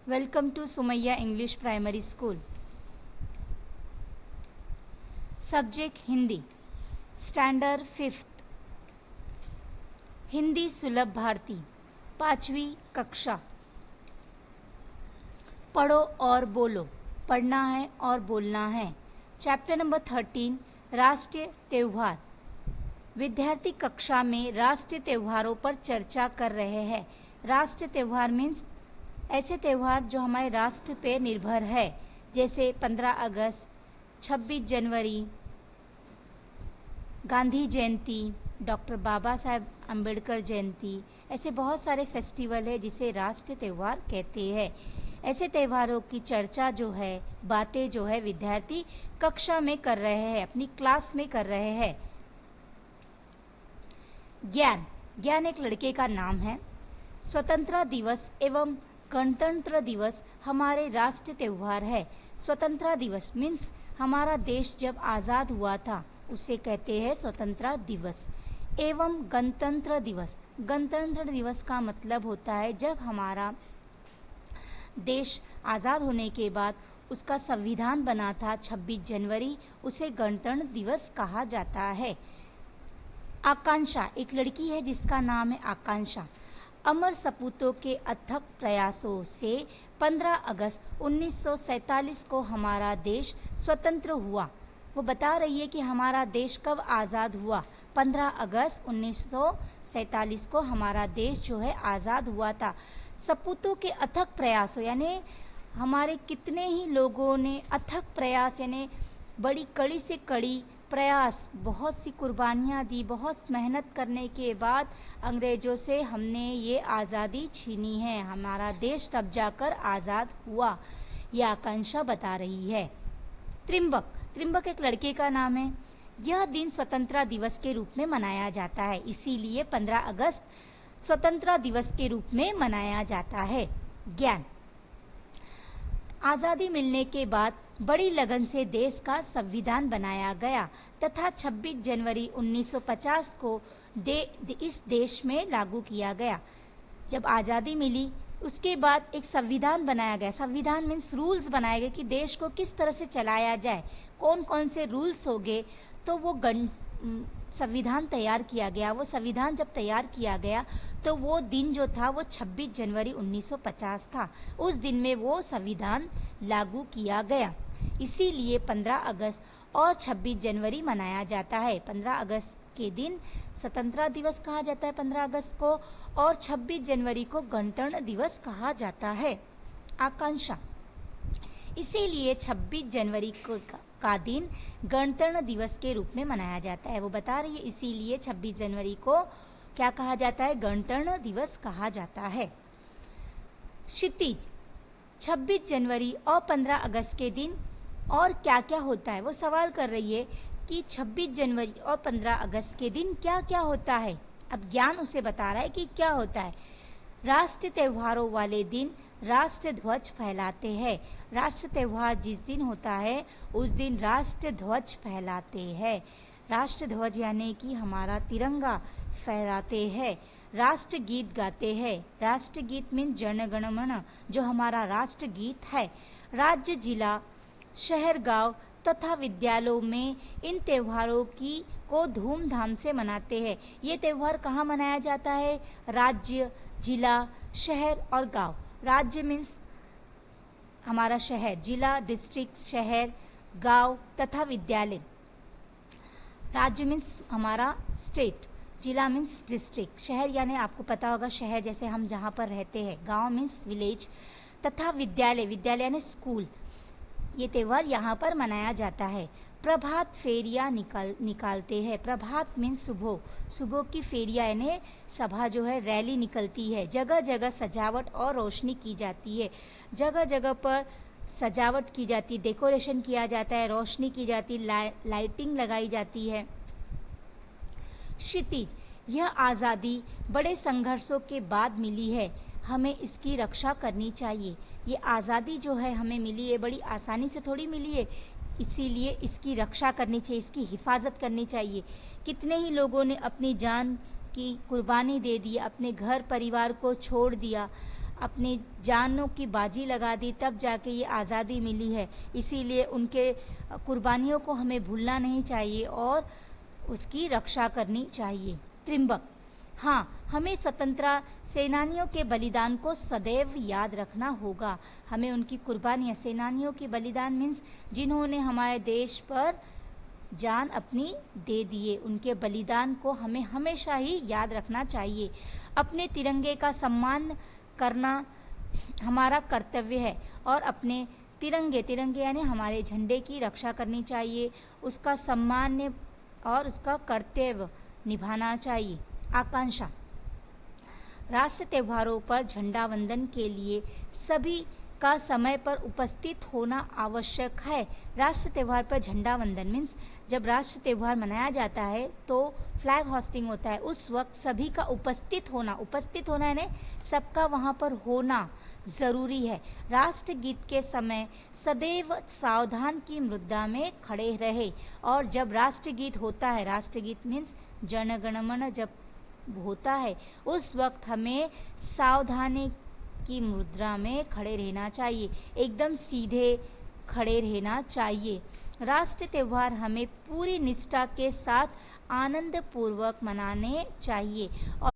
Welcome to Sumaya English Primary School. Subject Hindi. Standard 5th. Hindi सुलभ भारती 5वीं कक्षा. पढ़ो और बोलो. पढ़ना है और बोलना है. चैप्टर नंबर 13 राष्ट्रीय त्यौहार. विद्यार्थी कक्षा में राष्ट्रीय त्योहारों पर चर्चा कर रहे हैं. राष्ट्रीय त्यौहार मीन्स ऐसे त्यौहार जो हमारे राष्ट्र पे निर्भर है, जैसे 15 अगस्त, 26 जनवरी, गांधी जयंती, डॉक्टर बाबा साहेब अम्बेडकर जयंती. ऐसे बहुत सारे फेस्टिवल है जिसे राष्ट्रीय त्यौहार कहते हैं. ऐसे त्योहारों की चर्चा जो है, बातें जो है विद्यार्थी कक्षा में कर रहे हैं, अपनी क्लास में कर रहे हैं. ज्ञान. ज्ञान एक लड़के का नाम है. स्वतंत्रता दिवस एवं गणतंत्र दिवस हमारे राष्ट्रीय त्यौहार है. स्वतंत्रता दिवस मीन्स हमारा देश जब आज़ाद हुआ था उसे कहते हैं स्वतंत्रता दिवस. एवं गणतंत्र दिवस. गणतंत्र दिवस का मतलब होता है जब हमारा देश आज़ाद होने के बाद उसका संविधान बना था 26 जनवरी, उसे गणतंत्र दिवस कहा जाता है. आकांक्षा. एक लड़की है जिसका नाम है आकांक्षा. अमर सपूतों के अथक प्रयासों से 15 अगस्त 1947 को हमारा देश स्वतंत्र हुआ. वो बता रही है कि हमारा देश कब आज़ाद हुआ. 15 अगस्त 1947 को हमारा देश जो है आज़ाद हुआ था. सपूतों के अथक प्रयासों यानी हमारे कितने ही लोगों ने अथक प्रयास यानी बड़ी कड़ी से कड़ी प्रयास, बहुत सी कुर्बानियाँ दी, बहुत मेहनत करने के बाद अंग्रेज़ों से हमने ये आज़ादी छीनी है. हमारा देश तब जाकर आज़ाद हुआ. यह आकांक्षा बता रही है. त्रिंबक. त्रिंबक एक लड़के का नाम है. यह दिन स्वतंत्रता दिवस के रूप में मनाया जाता है, इसीलिए 15 अगस्त स्वतंत्रता दिवस के रूप में मनाया जाता है. ज्ञान. आज़ादी मिलने के बाद बड़ी लगन से देश का संविधान बनाया गया तथा 26 जनवरी 1950 को इस देश में लागू किया गया. जब आज़ादी मिली उसके बाद एक संविधान बनाया गया. संविधान मीन्स रूल्स बनाए गए कि देश को किस तरह से चलाया जाए, कौन कौन से रूल्स होंगे. तो वो संविधान तैयार किया गया. वो संविधान जब तैयार किया गया तो वो दिन जो था वो 26 जनवरी 1950 था. उस दिन में वो संविधान लागू किया गया, इसीलिए 15 अगस्त और 26 जनवरी मनाया जाता है. 15 अगस्त के दिन स्वतंत्रता दिवस कहा जाता है 15 अगस्त को, और 26 जनवरी को गणतंत्र दिवस कहा जाता है. आकांक्षा. इसीलिए 26 जनवरी का दिन गणतंत्र दिवस के रूप में मनाया जाता है. वो बता रही है इसीलिए 26 जनवरी को क्या कहा जाता है, गणतंत्र दिवस कहा जाता है. क्षितिज. 26 जनवरी और 15 अगस्त के दिन और क्या क्या होता है. वो सवाल कर रही है कि 26 जनवरी और 15 अगस्त के दिन क्या क्या होता है. अब ज्ञान उसे बता रहा है कि क्या होता है. राष्ट्रीय त्योहारों वाले दिन राष्ट्र ध्वज फहराते हैं. राष्ट्र त्यौहार जिस दिन होता है उस दिन राष्ट्र ध्वज फहराते हैं. राष्ट्र ध्वज यानी कि हमारा तिरंगा फहराते हैं. राष्ट्र गीत गाते हैं. राष्ट्र गीत मीन्स जन गण मन जो हमारा राष्ट्र गीत है. राज्य, जिला, शहर, गांव तथा विद्यालयों में इन त्योहारों को धूमधाम से मनाते हैं. ये त्यौहार कहाँ मनाया जाता है, राज्य, जिला, शहर और गांव. राज्य मीन्स हमारा शहर, जिला डिस्ट्रिक्ट, शहर, गांव तथा विद्यालय. राज्य मीन्स हमारा स्टेट, जिला मीन्स डिस्ट्रिक्ट, शहर यानी आपको पता होगा शहर जैसे हम जहाँ पर रहते हैं, गांव मीन्स विलेज, तथा विद्यालय, विद्यालय यानी स्कूल. ये त्यौहार यहाँ पर मनाया जाता है. प्रभात फेरियाँ निकालते हैं. प्रभात मीन्स सुबह, सुबह की फेरियाँ यानी सभा जो है रैली निकलती है. जगह जगह सजावट और रोशनी की जाती है. जगह जगह पर सजावट की जाती, डेकोरेशन किया जाता है, रोशनी की जाती, लाइटिंग लगाई जाती है. क्षितिज. यह आज़ादी बड़े संघर्षों के बाद मिली है, हमें इसकी रक्षा करनी चाहिए. ये आज़ादी जो है हमें मिली है बड़ी आसानी से थोड़ी मिली है, इसीलिए इसकी रक्षा करनी चाहिए, इसकी हिफाजत करनी चाहिए. कितने ही लोगों ने अपनी जान की कुर्बानी दे दी, अपने घर परिवार को छोड़ दिया, अपनी जानों की बाजी लगा दी, तब जाके ये आज़ादी मिली है। इसीलिए उनके कुर्बानियों को हमें भूलना नहीं चाहिए और उसकी रक्षा करनी चाहिए। त्रिंबक, हाँ, हमें स्वतंत्रता सेनानियों के बलिदान को सदैव याद रखना होगा। हमें उनकी कुर्बानियाँ, सेनानियों की बलिदान मीन्स जिन्होंने हमारे देश पर जान अपनी दे दिए, उनके बलिदान को हमें हमेशा ही याद रखना चाहिए। अपने तिरंगे का सम्मान करना हमारा कर्तव्य है और अपने तिरंगे यानी हमारे झंडे की रक्षा करनी चाहिए, उसका सम्मान और उसका कर्तव्य निभाना चाहिए। आकांक्षा, राष्ट्र त्योहारों पर झंडा वंदन के लिए सभी का समय पर उपस्थित होना आवश्यक है। राष्ट्र त्यौहार पर झंडा वंदन मीन्स जब राष्ट्र त्यौहार मनाया जाता है तो फ्लैग होस्टिंग होता है, उस वक्त सभी का उपस्थित होना यानी सबका वहाँ पर होना ज़रूरी है। राष्ट्रगीत के समय सदैव सावधान की मुद्रा में खड़े रहे और जब राष्ट्रगीत होता है, राष्ट्रगीत मीन्स जन गण मन जब होता है, उस वक्त हमें सावधानी की मुद्रा में खड़े रहना चाहिए, एकदम सीधे खड़े रहना चाहिए। राष्ट्र त्यौहार हमें पूरी निष्ठा के साथ आनंद पूर्वक मनाने चाहिए और